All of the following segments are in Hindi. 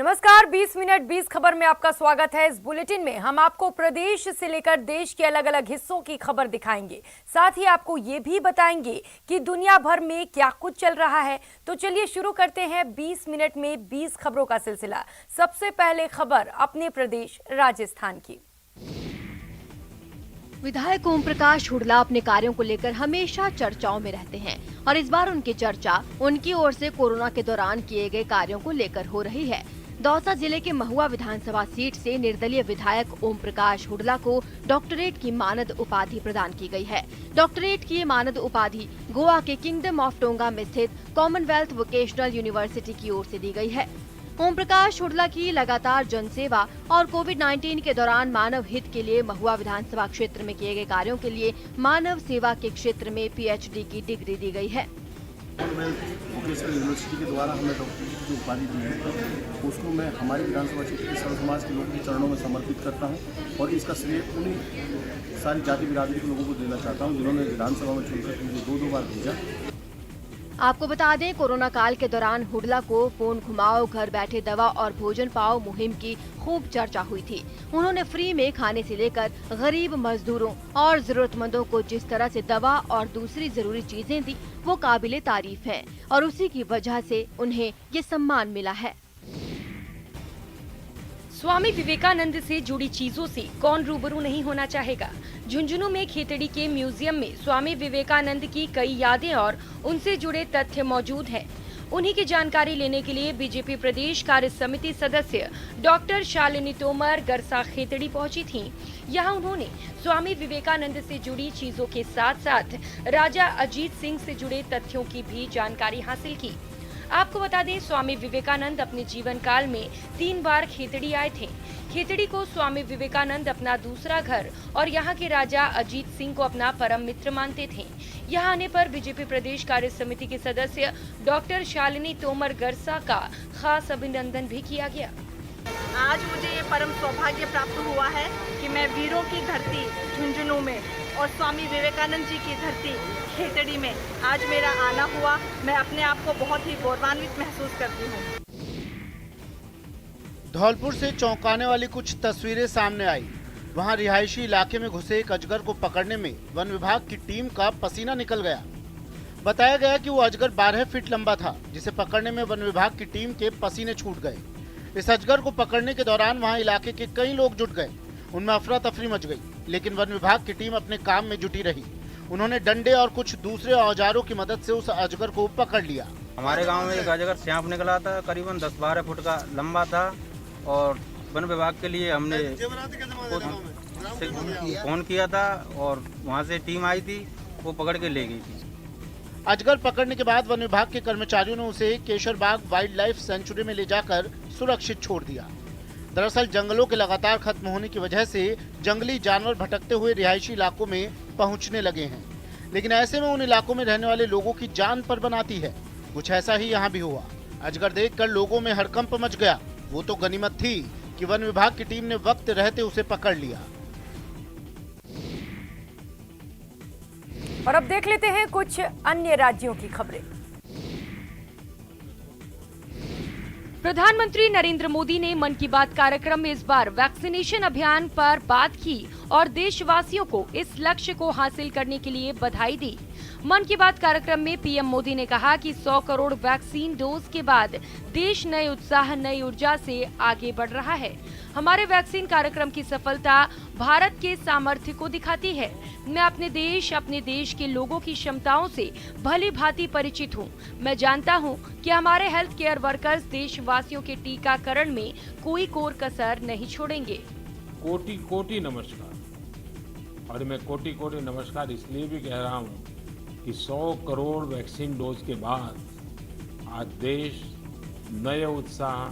नमस्कार, 20 मिनट 20 खबर में आपका स्वागत है। इस बुलेटिन में हम आपको प्रदेश से लेकर देश के अलग अलग हिस्सों की खबर दिखाएंगे। साथ ही आपको ये भी बताएंगे कि दुनिया भर में क्या कुछ चल रहा है। तो चलिए शुरू करते हैं 20 मिनट में 20 खबरों का सिलसिला। सबसे पहले खबर अपने प्रदेश राजस्थान की। विधायक ओम प्रकाश हुडला अपने कार्यों को लेकर हमेशा चर्चाओं में रहते हैं और इस बार उनकी चर्चा उनकी ओर से कोरोना के दौरान किए गए कार्यों को लेकर हो रही है। दौसा जिले के महुआ विधानसभा सीट से निर्दलीय विधायक ओम प्रकाश हुडला को डॉक्टरेट की मानद उपाधि प्रदान की गई है। डॉक्टरेट की ये मानद उपाधि गोवा के किंगडम ऑफ टोंगा में स्थित कॉमनवेल्थ वोकेशनल यूनिवर्सिटी की ओर से दी गई है। ओम प्रकाश हुडला की लगातार जनसेवा और कोविड-19 के दौरान मानव हित के लिए महुआ विधानसभा क्षेत्र में किए गए कार्यों के लिए मानव सेवा के क्षेत्र में पीएचडी की डिग्री दी गई है। वोकेशनल यूनिवर्सिटी के द्वारा हमें डॉक्टरेट की जो उपाधि दी है उसको मैं हमारे विधानसभा क्षेत्र के सर्व समाज के लोगों के चरणों में समर्पित करता हूं और इसका श्रेय उन्हीं सारी जाति बिरादरी के लोगों को देना चाहता हूं जिन्होंने विधानसभा में चुनकर मुझे दो बार भेजा। आपको बता दें, कोरोना काल के दौरान हुडला को फोन घुमाओ, घर बैठे दवा और भोजन पाओ मुहिम की खूब चर्चा हुई थी। उन्होंने फ्री में खाने से लेकर गरीब मजदूरों और जरूरतमंदों को जिस तरह से दवा और दूसरी जरूरी चीजें दी वो काबिले तारीफ है और उसी की वजह से उन्हें ये सम्मान मिला है। स्वामी विवेकानंद से जुड़ी चीजों से कौन रूबरू नहीं होना चाहेगा। झुंझुनू में खेतड़ी के म्यूजियम में स्वामी विवेकानंद की कई यादें और उनसे जुड़े तथ्य मौजूद हैं। उन्हीं की जानकारी लेने के लिए बीजेपी प्रदेश कार्य समिति सदस्य डॉक्टर शालिनी तोमर गरसा खेतड़ी पहुंची थीं। यहां उन्होंने स्वामी विवेकानंद से जुड़ी चीजों के साथ साथ राजा अजीत सिंह से जुड़े तथ्यों की भी जानकारी हासिल की। आपको बता दें, स्वामी विवेकानंद अपने जीवन काल में 3 बार खेतड़ी आए थे। खेतड़ी को स्वामी विवेकानंद अपना दूसरा घर और यहाँ के राजा अजीत सिंह को अपना परम मित्र मानते थे। यहाँ आने पर बीजेपी प्रदेश कार्य समिति के सदस्य डॉक्टर शालिनी तोमर गरसा का खास अभिनंदन भी किया गया। आज मुझे ये परम सौभाग्य प्राप्त हुआ है कि मैं वीरों की धरती झुंझुनू में और स्वामी विवेकानंद जी की धरती खेतड़ी में आज मेरा आना हुआ। मैं अपने आप को बहुत ही गौरवान्वित महसूस करती हूँ। धौलपुर से चौंकाने वाली कुछ तस्वीरें सामने आई। वहां रिहायशी इलाके में घुसे एक अजगर को पकड़ने में वन विभाग की टीम का पसीना निकल गया। बताया गया कि वो अजगर 12 फीट लंबा था, जिसे पकड़ने में वन विभाग की टीम के पसीने छूट गए। इस अजगर को पकड़ने के दौरान वहां इलाके के कई लोग जुट गए। उनमें अफरा तफरी मच गई, लेकिन वन विभाग की टीम अपने काम में जुटी रही। उन्होंने डंडे और कुछ दूसरे औजारों की मदद से उस अजगर को पकड़ लिया। हमारे गांव में एक अजगर सांप निकला था, करीबन 10-12 फुट का लंबा था और वन विभाग के लिए हमने फोन किया था और वहां से टीम आई थी, वो पकड़ के ले गई थी। अजगर पकड़ने के बाद वन विभाग के कर्मचारियों ने उसे केशरबाग वाइल्ड लाइफ सेंचुरी में ले जाकर सुरक्षित छोड़ दिया। दरअसल जंगलों के लगातार खत्म होने की वजह से जंगली जानवर भटकते हुए रिहायशी इलाकों में पहुंचने लगे हैं, लेकिन ऐसे में उन इलाकों में रहने वाले लोगों की जान पर बनाती है। कुछ ऐसा ही यहाँ भी हुआ। अजगर देखकर लोगों में हड़कंप मच गया। वो तो गनीमत थी कि वन विभाग की टीम ने वक्त रहते उसे पकड़ लिया। और अब देख लेते हैं कुछ अन्य राज्यों की खबरें। प्रधानमंत्री नरेंद्र मोदी ने मन की बात कार्यक्रम में इस बार वैक्सीनेशन अभियान पर बात की और देशवासियों को इस लक्ष्य को हासिल करने के लिए बधाई दी। मन की बात कार्यक्रम में पीएम मोदी ने कहा कि 100 करोड़ वैक्सीन डोज के बाद देश नए उत्साह, नई ऊर्जा से आगे बढ़ रहा है। हमारे वैक्सीन कार्यक्रम की सफलता भारत के सामर्थ्य को दिखाती है। मैं अपने देश के लोगों की क्षमताओं से भली भांति परिचित हूँ। मैं जानता हूँ कि हमारे हेल्थ केयर वर्कर्स देशवासियों के टीकाकरण में कोई कोर कसर नहीं छोड़ेंगे। कोटि कोटि नमस्कार। और मैं कोटि कोटि नमस्कार इसलिए भी कह रहा हूँ कि 100 करोड़ वैक्सीन डोज के बाद आज देश नए उत्साह,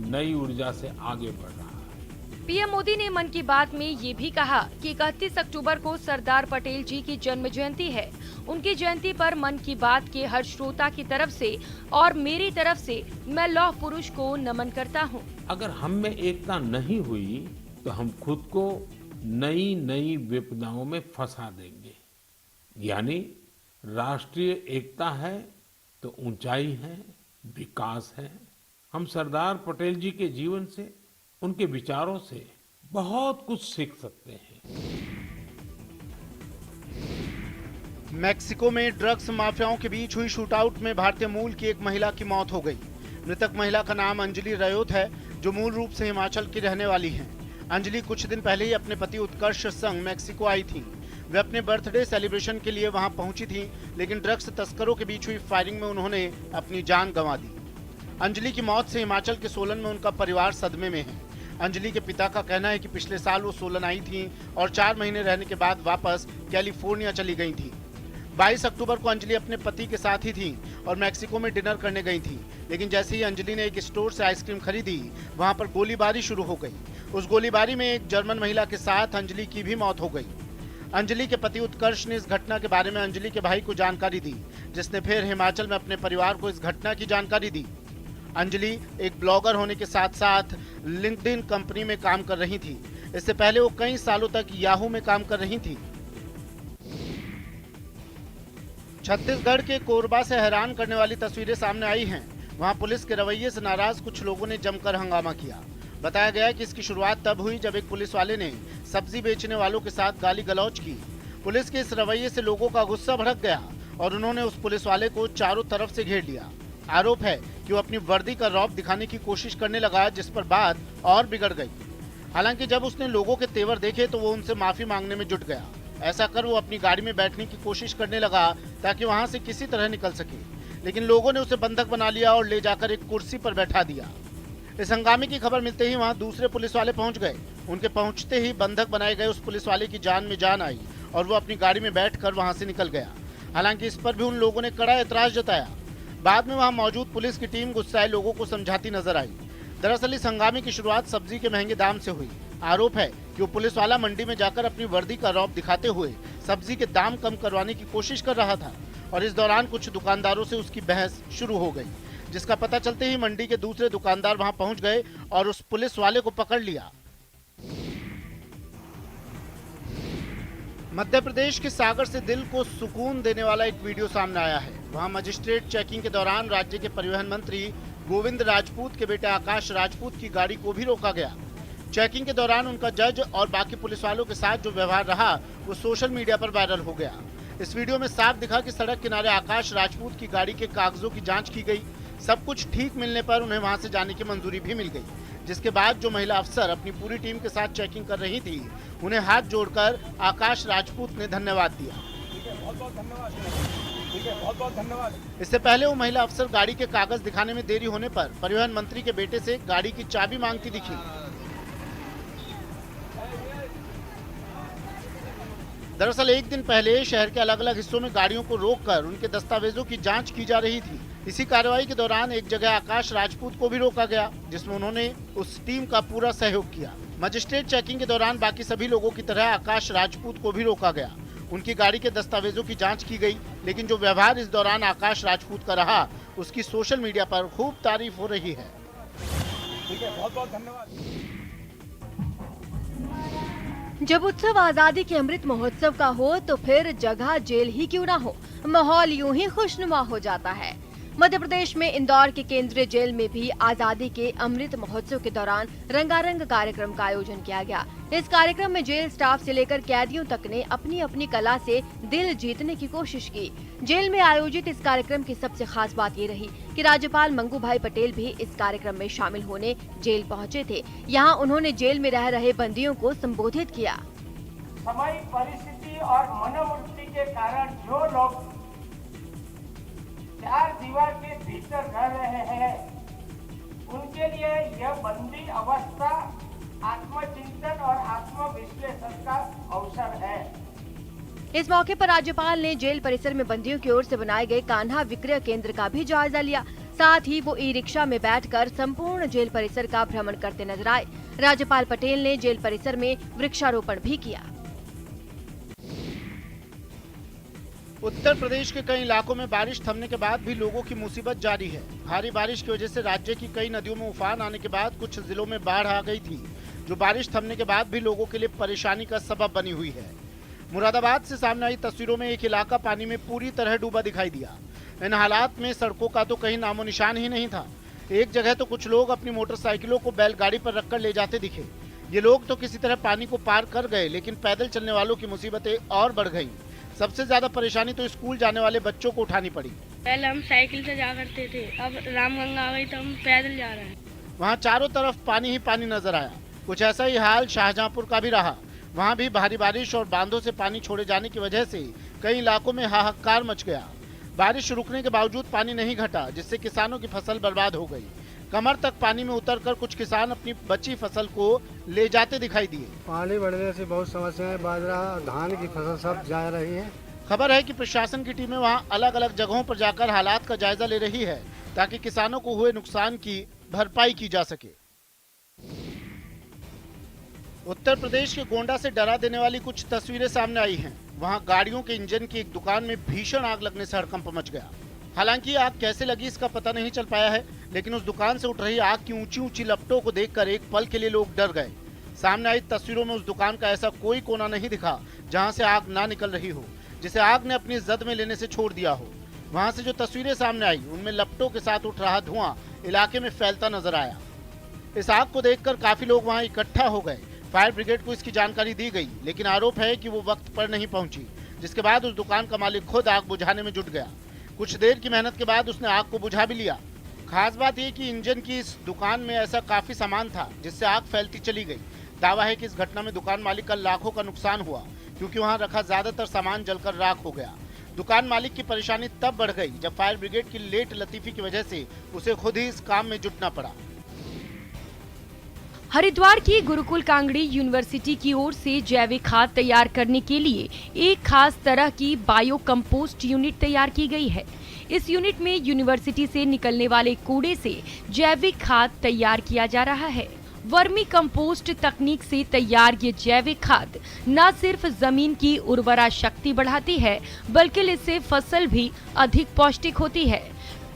नई ऊर्जा से आगे बढ़ रहा है। पीएम मोदी ने मन की बात में ये भी कहा कि 31 अक्टूबर को सरदार पटेल जी की जन्म जयंती है। उनकी जयंती पर मन की बात के हर श्रोता की तरफ से और मेरी तरफ से मैं लौह पुरुष को नमन करता हूँ। अगर हम में एकता नहीं हुई तो हम खुद को नई नई विपदाओं में फंसा देंगे। यानी राष्ट्रीय एकता है तो ऊंचाई है, विकास है, हम सरदार पटेल जी के जीवन से, उनके विचारों से बहुत कुछ सीख सकते हैं। मेक्सिको में ड्रग्स माफियाओं के बीच हुई शूटआउट में भारतीय मूल की एक महिला की मौत हो गई। मृतक महिला का नाम अंजलि रयोत है, जो मूल रूप से हिमाचल की रहने वाली हैं। अंजलि कुछ दिन पहले ही अपने पति उत्कर्ष संग मेक्सिको आई थी। वे अपने बर्थडे सेलिब्रेशन के लिए वहां पहुंची थी, लेकिन ड्रग्स तस्करों के बीच हुई फायरिंग में उन्होंने अपनी जान गंवा दी। अंजलि की मौत से हिमाचल के सोलन में उनका परिवार सदमे में है। अंजलि के पिता का कहना है कि पिछले साल वो सोलन आई थी और 4 महीने रहने के बाद वापस कैलिफोर्निया चली गई थी। 22 अक्टूबर को अंजलि अपने पति के साथ ही थी और मेक्सिको में डिनर करने गई थी, लेकिन जैसे ही अंजलि ने एक स्टोर से आइसक्रीम खरीदी, वहां पर गोलीबारी शुरू हो गई। उस गोलीबारी में एक जर्मन महिला के साथ अंजलि की भी मौत हो गई। अंजलि के पति उत्कर्ष ने इस घटना के बारे में अंजलि के भाई को जानकारी दी, जिसने फिर हिमाचल में अपने परिवार को इस घटना की जानकारी दी। अंजलि एक ब्लॉगर होने के साथ साथ लिंक्डइन कंपनी में काम कर रही थी। इससे पहले वो कई सालों तक याहू में काम कर रही थी। छत्तीसगढ़ के कोरबा से हैरान करने वाली तस्वीरें सामने आई हैं। वहां पुलिस के रवैये से नाराज कुछ लोगों ने जमकर हंगामा किया। बताया गया कि इसकी शुरुआत तब हुई जब एक पुलिस वाले ने सब्जी बेचने वालों के साथ गाली गलौज की। पुलिस के इस रवैये से लोगों का गुस्सा भड़क गया और उन्होंने उस पुलिस वाले को चारों तरफ से घेर लिया। आरोप है कि वो अपनी वर्दी का रौब दिखाने की कोशिश करने लगा, जिस पर बात और बिगड़ गई। हालांकि जब उसने लोगों के तेवर देखे तो वो उनसे माफी मांगने में जुट गया। ऐसा कर वो अपनी गाड़ी में बैठने की कोशिश करने लगा ताकि वहां से किसी तरह निकल सके, लेकिन लोगों ने उसे बंधक बना लिया और ले जाकर एक कुर्सी पर बैठा दिया। इस हंगामे की खबर मिलते ही वहां दूसरे पुलिस वाले पहुंच गए। उनके पहुंचते ही बंधक बनाए गए उस पुलिस वाले की जान में जान आई और वो अपनी गाड़ी में बैठकर वहां से निकल गया। हालांकि इस पर भी उन लोगों ने कड़ा एतराज जताया। बाद में वहां मौजूद पुलिस की टीम गुस्साए लोगों को समझाती नजर आई। दरअसल इस हंगामे की शुरुआत सब्जी के महंगे दाम से हुई। आरोप है कि वो पुलिस वाला मंडी में जाकर अपनी वर्दी का रौब दिखाते हुए सब्जी के दाम कम करवाने की कोशिश कर रहा था और इस दौरान कुछ दुकानदारों से उसकी बहस शुरू हो गई, जिसका पता चलते ही मंडी के दूसरे दुकानदार वहां पहुंच गए और उस पुलिस वाले को पकड़ लिया। मध्य प्रदेश के सागर से दिल को सुकून देने वाला एक वीडियो सामने आया है। वहां मजिस्ट्रेट चेकिंग के दौरान राज्य के परिवहन मंत्री गोविंद राजपूत के बेटे आकाश राजपूत की गाड़ी को भी रोका गया। चेकिंग के दौरान उनका जज और बाकी पुलिस वालों के साथ जो व्यवहार रहा वो सोशल मीडिया पर वायरल हो गया। इस वीडियो में साफ दिखा कि सड़क किनारे आकाश राजपूत की गाड़ी के कागजों की जांच की गई। सब कुछ ठीक मिलने पर उन्हें वहां से जाने की मंजूरी भी मिल गई, जिसके बाद जो महिला अफसर अपनी पूरी टीम के साथ चेकिंग कर रही थी, उन्हें हाथ जोड़कर आकाश राजपूत ने धन्यवाद दिया। बहुत बहुत धन्यवाद। इससे पहले वो महिला अफसर गाड़ी के कागज दिखाने में देरी होने पर परिवहन मंत्री के बेटे से गाड़ी की चाबी मांगती दिखी। दरअसल एक दिन पहले शहर के अलग अलग हिस्सों में गाड़ियों को रोककर उनके दस्तावेजों की जांच की जा रही थी। इसी कार्रवाई के दौरान एक जगह आकाश राजपूत को भी रोका गया, जिसमें उन्होंने उस टीम का पूरा सहयोग किया। मजिस्ट्रेट चेकिंग के दौरान बाकी सभी लोगों की तरह आकाश राजपूत को भी रोका गया। उनकी गाड़ी के दस्तावेजों की जांच की गई, लेकिन जो व्यवहार इस दौरान आकाश राजपूत का रहा, उसकी सोशल मीडिया पर खूब तारीफ हो रही है। ठीक है, बहुत बहुत धन्यवाद। जब उत्सव आजादी के अमृत महोत्सव का हो तो फिर जगह जेल ही क्यों ना हो, माहौल यूं ही खुशनुमा हो जाता है। मध्य प्रदेश में इंदौर के केंद्रीय जेल में भी आजादी के अमृत महोत्सव के दौरान रंगारंग कार्यक्रम का आयोजन किया गया। इस कार्यक्रम में जेल स्टाफ से लेकर कैदियों तक ने अपनी अपनी कला से दिल जीतने की कोशिश की। जेल में आयोजित इस कार्यक्रम की सबसे खास बात ये रही कि राज्यपाल मंगू भाई पटेल भी इस कार्यक्रम में शामिल होने जेल पहुंचे थे। यहाँ उन्होंने जेल में रह रहे बंदियों को संबोधित किया। समय, परिस्थिति और मनोवृत्ति के कारण जो लोग 4 दीवार के भीतर रह रहे हैं, उनके लिए यह बंदी अवस्था आत्मचिंतन और आत्मविश्लेषण का अवसर है। इस मौके पर राज्यपाल ने जेल परिसर में बंदियों की ओर से बनाए गए कान्हा विक्रय केंद्र का भी जायजा लिया। साथ ही वो ई रिक्शा में बैठकर संपूर्ण जेल परिसर का भ्रमण करते नजर आए। राज्यपाल पटेल ने जेल परिसर में वृक्षारोपण भी किया। उत्तर प्रदेश के कई इलाकों में बारिश थमने के बाद भी लोगों की मुसीबत जारी है। भारी बारिश की वजह से राज्य की कई नदियों में उफान आने के बाद कुछ जिलों में बाढ़ आ गई थी, जो बारिश थमने के बाद भी लोगों के लिए परेशानी का सबब बनी हुई है। मुरादाबाद से सामने आई तस्वीरों में एक इलाका पानी में पूरी तरह डूबा दिखाई दिया। इन हालात में सड़कों का तो कहीं नामो निशान ही नहीं था। एक जगह तो कुछ लोग अपनी मोटरसाइकिलों को बैलगाड़ी पर रखकर ले जाते दिखे। ये लोग तो किसी तरह पानी को पार कर गए, लेकिन पैदल चलने वालों की मुसीबतें और बढ़ गईं। सबसे ज्यादा परेशानी तो स्कूल जाने वाले बच्चों को उठानी पड़ी। पहले हम साइकिल से जा करते थे, अब रामगंगा आ गई तो हम पैदल जा रहे हैं। वहाँ चारों तरफ पानी ही पानी नजर आया। कुछ ऐसा ही हाल शाहजहांपुर का भी रहा। वहाँ भी भारी बारिश और बांधों से पानी छोड़े जाने की वजह से कई इलाकों में हाहाकार मच गया। बारिश रुकने के बावजूद पानी नहीं घटा, जिससे किसानों की फसल बर्बाद हो गई। कमर तक पानी में उतरकर कुछ किसान अपनी बची फसल को ले जाते दिखाई दिए। पानी बढ़ने से बहुत समस्याएं, बाजरा धान की फसल सब जा रही है। खबर है कि प्रशासन की टीमें वहां अलग अलग जगहों पर जाकर हालात का जायजा ले रही है, ताकि किसानों को हुए नुकसान की भरपाई की जा सके। उत्तर प्रदेश के गोंडा से डरा देने वाली कुछ तस्वीरें सामने आई हैं। वहां गाड़ियों के इंजन की एक दुकान में भीषण आग लगने से हड़कंप मच गया। हालांकि आग कैसे लगी इसका पता नहीं चल पाया है, लेकिन उस दुकान से उठ रही आग की ऊंची ऊंची लपटों को देखकर एक पल के लिए लोग डर गए। सामने आई तस्वीरों में उस दुकान का ऐसा कोई कोना नहीं दिखा जहां से आग ना निकल रही हो, जिसे आग ने अपनी जद में लेने से छोड़ दिया हो। वहां से जो तस्वीरें सामने आई उनमें लपटों के साथ उठ रहा धुआं इलाके में फैलता नजर आया। इस आग को देखकर काफी लोग वहां इकट्ठा हो गए। फायर ब्रिगेड को इसकी जानकारी दी गई, लेकिन आरोप है कि वो वक्त पर नहीं पहुंची, जिसके बाद उस दुकान का मालिक खुद आग बुझाने में जुट गया। कुछ देर की मेहनत के बाद उसने आग को बुझा भी लिया। खास बात यह कि इंजन की इस दुकान में ऐसा काफी सामान था जिससे आग फैलती चली गई। दावा है कि इस घटना में दुकान मालिक का लाखों का नुकसान हुआ, क्योंकि वहां रखा ज्यादातर सामान जलकर राख हो गया। दुकान मालिक की परेशानी तब बढ़ गई जब फायर ब्रिगेड की लेट लतीफी की वजह से उसे खुद ही इस काम में जुटना पड़ा। हरिद्वार की गुरुकुल कांगड़ी यूनिवर्सिटी की ओर से जैविक खाद तैयार करने के लिए एक खास तरह की बायो कंपोस्ट यूनिट तैयार की गई है। इस यूनिट में यूनिवर्सिटी से निकलने वाले कूड़े से जैविक खाद तैयार किया जा रहा है। वर्मी कंपोस्ट तकनीक से तैयार ये जैविक खाद न सिर्फ जमीन की उर्वरा शक्ति बढ़ाती है, बल्कि इससे फसल भी अधिक पौष्टिक होती है।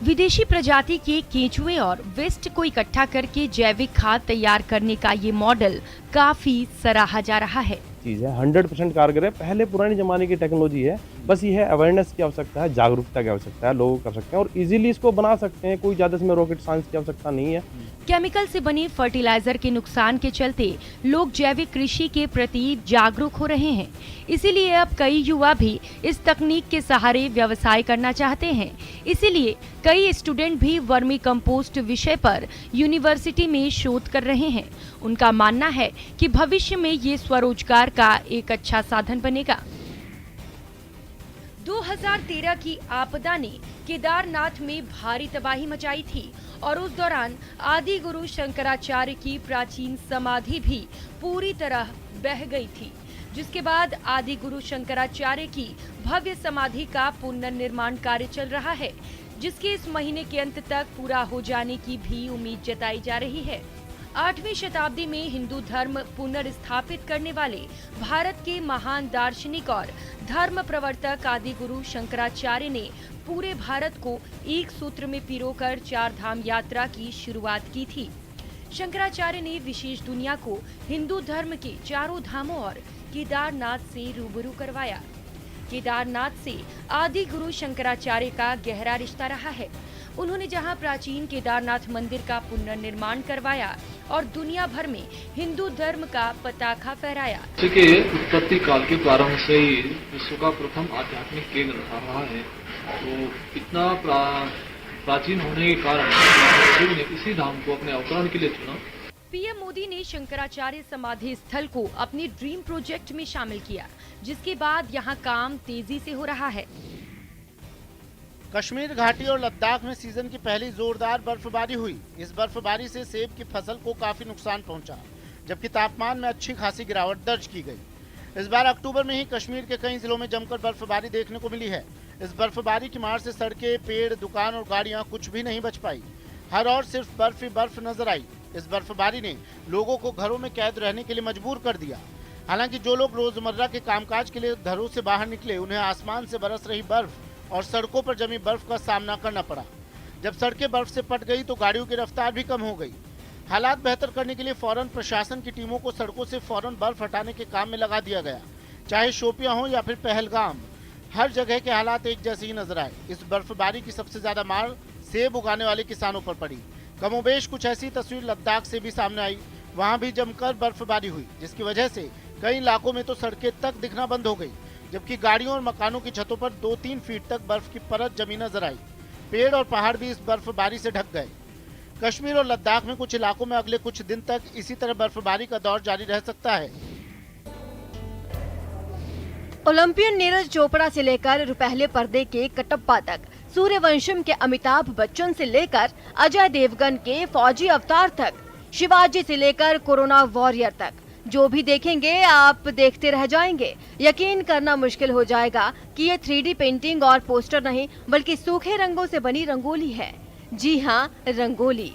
विदेशी प्रजाति के केंचुए और वेस्ट को इकट्ठा करके जैविक खाद तैयार करने का ये मॉडल काफी सराहा जा रहा है। चीज़ है, 100% कारगर है। पहले पुराने जमाने की टेक्नोलॉजी है, बस ये है अवेयरनेस की आवश्यकता है, जागरूकता की आवश्यकता है। लोग कर सकते हैं और इजीली इसको बना सकते हैं, कोई ज़्यादा इसमें रॉकेट साइंस की आवश्यकता नहीं है। केमिकल से बने फर्टिलाइजर के नुकसान के चलते लोग जैविक कृषि के प्रति जागरूक हो रहे हैं। इसीलिए अब कई युवा भी इस तकनीक के सहारे व्यवसाय करना चाहते हैं। इसीलिए कई स्टूडेंट भी वर्मी कंपोस्ट विषय पर यूनिवर्सिटी में शोध कर रहे हैं। उनका मानना है कि भविष्य में ये स्वरोजगार का एक अच्छा साधन बनेगा। 2013 की आपदा ने केदारनाथ में भारी तबाही मचाई थी और उस दौरान आदि गुरु शंकराचार्य की प्राचीन समाधि भी पूरी तरह बह गई थी, जिसके बाद आदि गुरु शंकराचार्य की भव्य समाधि का पुनर्निर्माण कार्य चल रहा है, जिसके इस महीने के अंत तक पूरा हो जाने की भी उम्मीद जताई जा रही है। 8वीं शताब्दी में हिंदू धर्म पुनर्स्थापित करने वाले भारत के महान दार्शनिक और धर्म प्रवर्तक आदि गुरु शंकराचार्य ने पूरे भारत को एक सूत्र में पिरोकर 4 धाम यात्रा की शुरुआत की थी। शंकराचार्य ने विशेष दुनिया को हिंदू धर्म के 4 धामों और केदारनाथ से रूबरू करवाया। केदारनाथ से आदि गुरु शंकराचार्य का गहरा रिश्ता रहा है। उन्होंने जहां प्राचीन केदारनाथ मंदिर का पुनर्निर्माण करवाया और दुनिया भर में हिंदू धर्म का पताका फहराया। के उत्पत्ति काल के प्रारंभ से ही विश्व का प्रथम आध्यात्मिक केंद्र रहा है, तो इतना प्राचीन होने के कारण शिव ने इसी धाम को अपने अवतरण के लिए चुना। पीएम मोदी ने शंकराचार्य समाधि स्थल को अपने ड्रीम प्रोजेक्ट में शामिल किया, जिसके बाद यहाँ काम तेजी से हो रहा है। कश्मीर घाटी और लद्दाख में सीजन की पहली जोरदार बर्फबारी हुई। इस बर्फबारी से सेब की फसल को काफी नुकसान पहुंचा, जबकि तापमान में अच्छी खासी गिरावट दर्ज की गई। इस बार अक्टूबर में ही कश्मीर के कई जिलों में जमकर बर्फबारी देखने को मिली है। इस बर्फबारी की मार से सड़कें, पेड़, दुकान और गाड़ियां कुछ भी नहीं बच पाई। हर ओर सिर्फ बर्फ ही बर्फ नजर आई। इस बर्फबारी ने लोगों को घरों में कैद रहने के लिए मजबूर कर दिया। हालांकि जो लोग रोजमर्रा के कामकाज के लिए घरों से बाहर निकले, उन्हें आसमान से बरस रही बर्फ और सड़कों पर जमी बर्फ का सामना करना पड़ा। जब सड़कें बर्फ से पट गई तो गाड़ियों की रफ्तार भी कम हो गई। हालात बेहतर करने के लिए फौरन प्रशासन की टीमों को सड़कों से फौरन बर्फ हटाने के काम में लगा दिया गया। चाहे शोपियां हो या फिर पहलगाम, हर जगह के हालात एक जैसे ही नजर आए। इस बर्फबारी की सबसे ज्यादा मार सेब उगाने वाले किसानों पर पड़ी। कमोबेश कुछ ऐसी तस्वीर लद्दाख से भी सामने आई। वहां भी जमकर बर्फबारी हुई, जिसकी वजह से कई इलाकों में तो सड़कें तक दिखना बंद हो गई, जबकि गाड़ियों और मकानों की छतों पर 2-3 फीट तक बर्फ की परत जमी नजर आई। पेड़ और पहाड़ भी इस बर्फबारी से ढक गए। कश्मीर और लद्दाख में कुछ इलाकों में अगले कुछ दिन तक इसी तरह बर्फबारी का दौर जारी रह सकता है। ओलंपियन नीरज चोपड़ा से लेकर रुपहले पर्दे के कटप्पा तक, सूर्यवंशम के अमिताभ बच्चन से लेकर अजय देवगन के फौजी अवतार तक, शिवाजी से लेकर कोरोना वॉरियर तक, जो भी देखेंगे आप देखते रह जाएंगे। यकीन करना मुश्किल हो जाएगा कि ये 3D पेंटिंग और पोस्टर नहीं बल्कि सूखे रंगों से बनी रंगोली है। जी हाँ, रंगोली।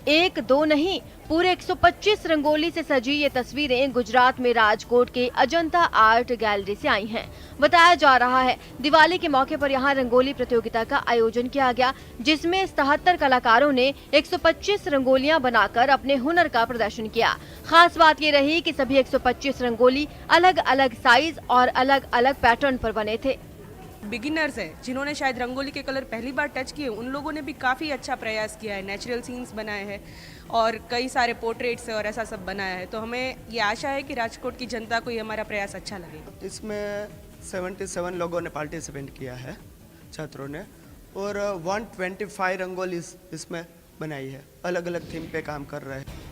1-2 नहीं, पूरे 125 रंगोली से सजी ये तस्वीरें गुजरात में राजकोट के अजंता आर्ट गैलरी से आई हैं। बताया जा रहा है दिवाली के मौके पर यहाँ रंगोली प्रतियोगिता का आयोजन किया गया, जिसमें 77 कलाकारों ने 125 रंगोलियां बनाकर अपने हुनर का प्रदर्शन किया। खास बात ये रही कि सभी 125 रंगोली अलग अलग साइज और अलग अलग पैटर्न पर बने थे। बिगिनर्स है जिन्होंने शायद रंगोली के कलर पहली बार टच किए, उन लोगों ने भी काफ़ी अच्छा प्रयास किया है। नेचुरल सीन्स बनाए हैं और कई सारे पोर्ट्रेट्स और ऐसा सब बनाया है, तो हमें ये आशा है कि राजकोट की जनता को ये हमारा प्रयास अच्छा लगेगा। इसमें 77 लोगों ने पार्टिसिपेट किया है, छात्रों ने, और 125 रंगोली इसमें बनाई है। अलग अलग थीम पे काम कर रहे हैं।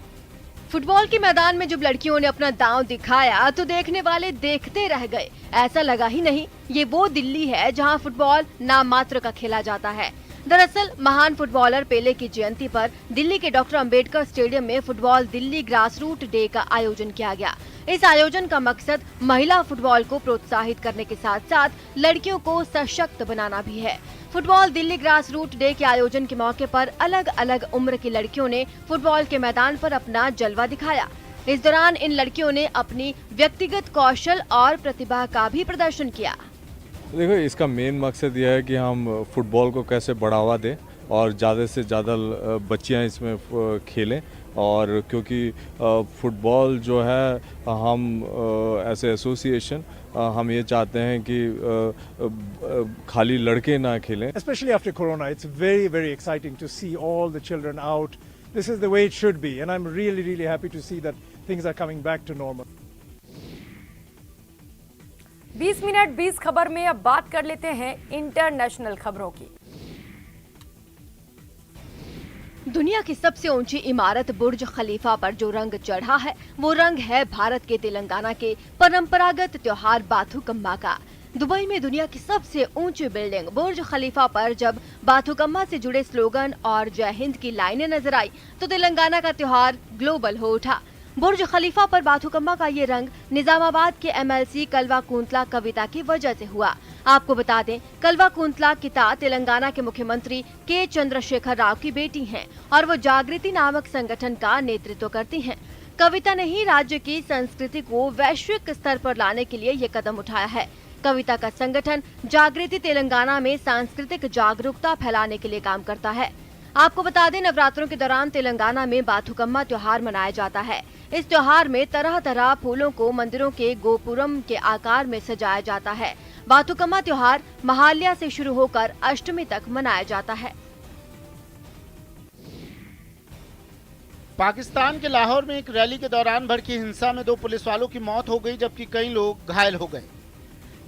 फुटबॉल के मैदान में जब लड़कियों ने अपना दांव दिखाया तो देखने वाले देखते रह गए। ऐसा लगा ही नहीं ये वो दिल्ली है जहां फुटबॉल नाम मात्र का खेला जाता है। दरअसल महान फुटबॉलर पेले की जयंती पर दिल्ली के डॉक्टर अंबेडकर स्टेडियम में फुटबॉल दिल्ली ग्रासरूट डे का आयोजन किया गया। इस आयोजन का मकसद महिला फुटबॉल को प्रोत्साहित करने के साथ साथ लड़कियों को सशक्त बनाना भी है। फुटबॉल दिल्ली ग्रासरूट डे के आयोजन के मौके पर अलग अलग उम्र की लड़कियों ने फुटबॉल के मैदान पर अपना जलवा दिखाया। इस दौरान इन लड़कियों ने अपनी व्यक्तिगत कौशल और प्रतिभा का भी प्रदर्शन किया। देखो, इसका मेन मकसद यह है कि हम फुटबॉल को कैसे बढ़ावा दें और ज़्यादा से ज़्यादा बच्चियां इसमें खेलें। और क्योंकि फुटबॉल जो है हम ऐसे एसोसिएशन हम ये चाहते हैं कि खाली लड़के ना खेलें। Especially after Corona, it's very exciting to see all the children out. This is the way it should be, and I'm really happy to see that things are coming back to normal. 20 minute 20 खबर में अब बात कर लेते हैं इंटरनेशनल खबरों की। दुनिया की सबसे ऊंची इमारत बुर्ज खलीफा पर जो रंग चढ़ा है वो रंग है भारत के तेलंगाना के परंपरागत त्योहार बाथुकम्मा का। दुबई में दुनिया की सबसे ऊंची बिल्डिंग बुर्ज खलीफा पर जब बाथुकम्मा से जुड़े स्लोगन और जय हिंद की लाइनें नजर आई तो तेलंगाना का त्योहार ग्लोबल हो उठा। बुर्ज खलीफा पर बाथुकम्मा का ये रंग निजामाबाद के MLC कलवा कुंतला कविता की वजह से हुआ। आपको बता दें, कलवा कुंतला किता तेलंगाना के मुख्यमंत्री के चंद्रशेखर राव की बेटी हैं और वो जागृति नामक संगठन का नेतृत्व करती हैं। कविता ने ही राज्य की संस्कृति को वैश्विक स्तर पर लाने के लिए ये कदम उठाया है। कविता का संगठन जागृति तेलंगाना में सांस्कृतिक जागरूकता फैलाने के लिए काम करता है। आपको बता दें, नवरात्रों के दौरान तेलंगाना में बाथुकम्मा त्योहार मनाया जाता है। इस त्योहार में तरह तरह फूलों को मंदिरों के गोपुरम के आकार में सजाया जाता है। बाथुकम्मा त्योहार महाल्या से शुरू होकर अष्टमी तक मनाया जाता है। पाकिस्तान के लाहौर में एक रैली के दौरान भड़की हिंसा में 2 पुलिस वालों की मौत हो गई, जबकि कई लोग घायल हो गए।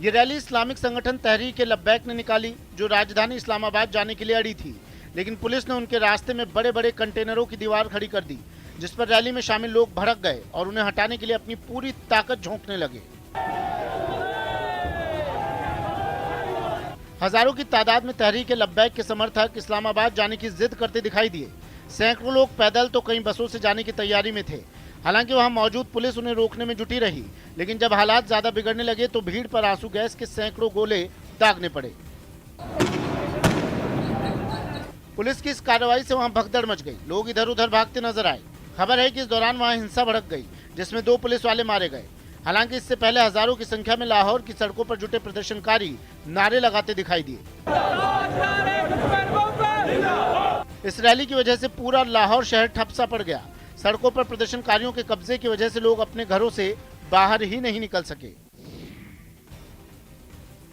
ये रैली इस्लामिक संगठन तहरीक लब्बैक ने निकाली, जो राजधानी इस्लामाबाद जाने के लिए अड़ी थी, लेकिन पुलिस ने उनके रास्ते में बड़े बड़े कंटेनरों की दीवार खड़ी कर दी, जिस पर रैली में शामिल लोग भड़क गए और उन्हें हटाने के लिए अपनी पूरी ताकत झोंकने लगे। हजारों की तादाद में तहरीक लब्बैक के समर्थक इस्लामाबाद जाने की जिद करते दिखाई दिए। सैकड़ों लोग पैदल तो कई बसों से जाने की तैयारी में थे। हालांकि वहां मौजूद पुलिस उन्हें रोकने में जुटी रही, लेकिन जब हालात ज्यादा बिगड़ने लगे तो भीड़ पर आंसू गैस के सैकड़ों गोले दागने पड़े। पुलिस की इस कार्रवाई से वहां भगदड़ मच गई, लोग इधर उधर भागते नजर आए। खबर है कि इस दौरान वहां हिंसा भड़क गई, जिसमें 2 पुलिस वाले मारे गए। हालांकि इससे पहले हजारों की संख्या में लाहौर की सड़कों पर जुटे प्रदर्शनकारी नारे लगाते दिखाई दिए। इस रैली की वजह से पूरा लाहौर शहर ठप सा पड़ गया। सड़कों पर प्रदर्शनकारियों के कब्जे की वजह से लोग अपने घरों से बाहर ही नहीं निकल सके।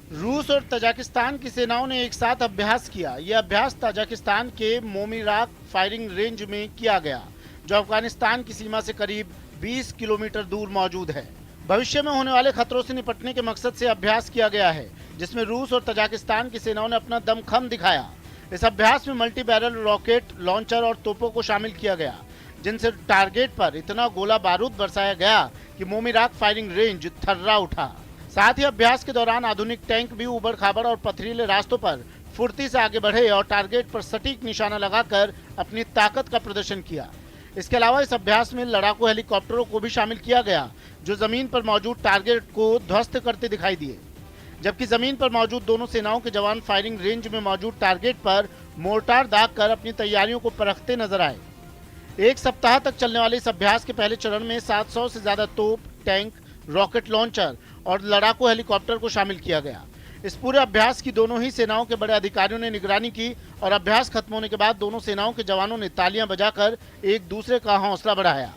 रूस और तजाकिस्तान की सेनाओं ने एक साथ अभ्यास किया। यह अभ्यास तजाकिस्तान के मोमीराक फायरिंग रेंज में किया गया, जो अफगानिस्तान की सीमा से करीब 20 किलोमीटर दूर मौजूद है। भविष्य में होने वाले खतरों से निपटने के मकसद से अभ्यास किया गया है, जिसमें रूस और तजाकिस्तान की सेनाओं ने अपना दमखम दिखाया। इस अभ्यास में मल्टी बैरल रॉकेट लॉन्चर और तोपों को शामिल किया गया, जिनसे टारगेट पर इतना गोला बारूद बरसाया गया कि मोमीराक फायरिंग रेंज थर्रा उठा। साथ ही अभ्यास के दौरान आधुनिक टैंक भी उबड़ खाबड़ और पथरीले रास्तों पर फुर्ती से आगे बढ़े और टारगेट पर सटीक निशाना लगाकर अपनी ताकत का प्रदर्शन किया। इसके अलावा इस अभ्यास में लड़ाकू हेलीकॉप्टरों को भी शामिल किया गया, जो जमीन पर मौजूद टारगेट को ध्वस्त करते दिखाई दिए, जबकि जमीन पर मौजूद दोनों सेनाओं के जवान फायरिंग रेंज में मौजूद टारगेट पर मोर्टार दागकर अपनी तैयारियों को परखते नजर आए। एक सप्ताह तक चलने वाले इस अभ्यास के पहले चरण में 700 से ज्यादा तोप, टैंक, रॉकेट लॉन्चर और लड़ाकू हेलीकॉप्टर को शामिल किया गया। इस पूरे अभ्यास की दोनों ही सेनाओं के बड़े अधिकारियों ने निगरानी की और अभ्यास खत्म होने के बाद दोनों सेनाओं के जवानों ने तालियां बजाकर एक दूसरे का हौसला बढ़ाया।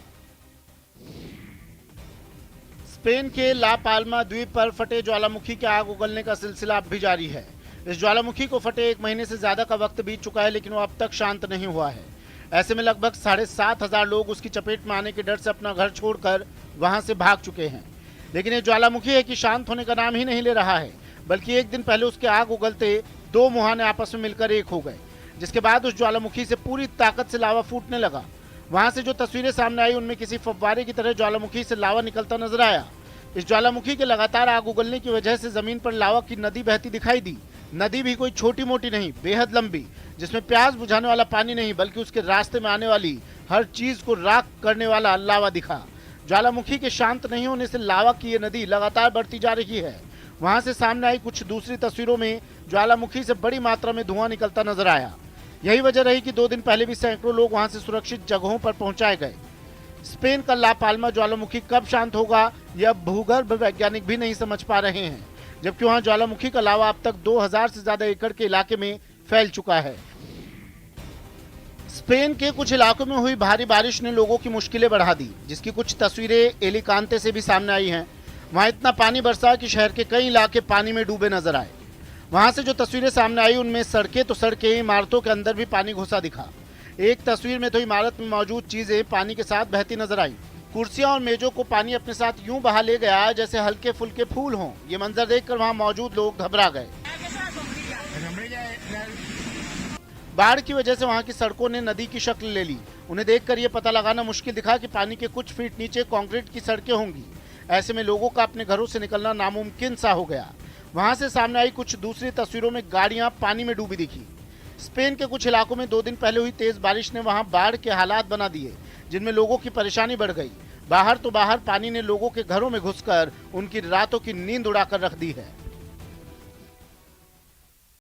स्पेन के ला पाल्मा द्वीप पर फटे ज्वालामुखी के आग उगलने का सिलसिला अब भी जारी है। इस ज्वालामुखी को फटे 1 महीने से ज्यादा का वक्त बीत चुका है, लेकिन वो अब तक शांत नहीं हुआ है। ऐसे में लगभग 7,500 लोग उसकी चपेट में आने के डर से अपना घर छोड़कर वहां से भाग चुके हैं। लेकिन ये ज्वालामुखी है कि शांत होने का नाम ही नहीं ले रहा है, बल्कि एक दिन पहले उसके आग उगलते 2 मुहाने आपस में मिलकर एक हो गए, जिसके बाद उस ज्वालामुखी से पूरी ताकत से लावा फूटने लगा। वहां से जो तस्वीरें सामने आई उनमें किसी फव्वारे की तरह ज्वालामुखी से लावा निकलता नजर आया। इस ज्वालामुखी के लगातार आग उगलने की वजह से जमीन पर लावा की नदी बहती दिखाई दी। नदी भी कोई छोटी मोटी नहीं, बेहद लंबी, जिसमें प्यास बुझाने वाला पानी नहीं बल्कि उसके रास्ते में आने वाली हर चीज को राख करने वाला लावा दिखा। ज्वालामुखी के शांत नहीं होने से लावा की ये नदी लगातार बढ़ती जा रही है। वहां से सामने आई कुछ दूसरी तस्वीरों में ज्वालामुखी से बड़ी मात्रा में धुआं निकलता नजर आया। यही वजह रही कि 2 दिन पहले भी सैकड़ों लोग वहां से सुरक्षित जगहों पर पहुंचाए गए। स्पेन का ला पाल्मा ज्वालामुखी कब शांत होगा, यह भूगर्भ वैज्ञानिक भी नहीं समझ पा रहे हैं, जबकि वहां ज्वालामुखी का लावा अब तक 2000 से ज्यादा एकड़ के इलाके में फैल चुका है। स्पेन के कुछ इलाकों में हुई भारी बारिश ने लोगों की मुश्किलें बढ़ा दी, जिसकी कुछ तस्वीरें एलिकांते से भी सामने आई हैं। वहां इतना पानी बरसा कि शहर के कई इलाके पानी में डूबे नजर आए। वहां से जो तस्वीरें सामने आई उनमें सड़कें तो सड़कें, इमारतों के अंदर भी पानी घुसा दिखा। एक तस्वीर में तो इमारत में मौजूद चीजें पानी के साथ बहती नजर आई। कुर्सियां और मेजों को पानी अपने साथ यूं बहा ले गया जैसे हल्के फुल्के फूल हों। ये मंजर देखकर वहां मौजूद लोग घबरा गए। बाढ़ की वजह से वहां की सड़कों ने नदी की शक्ल ले ली। उन्हें देखकर यह पता लगाना मुश्किल दिखा कि पानी के कुछ फीट नीचे कंक्रीट की सड़कें होंगी। ऐसे में लोगों का अपने घरों से निकलना नामुमकिन सा हो गया। वहां से सामने आई कुछ दूसरी तस्वीरों में गाड़ियां पानी में डूबी दिखी। स्पेन के कुछ इलाकों में 2 दिन पहले हुई तेज बारिश ने वहां बाढ़ के हालात बना दिए, जिनमें लोगों की परेशानी बढ़ गई। बाहर तो बाहर पानी ने लोगों के घरों में घुसकर उनकी रातों की नींद उड़ाकर रख दी है।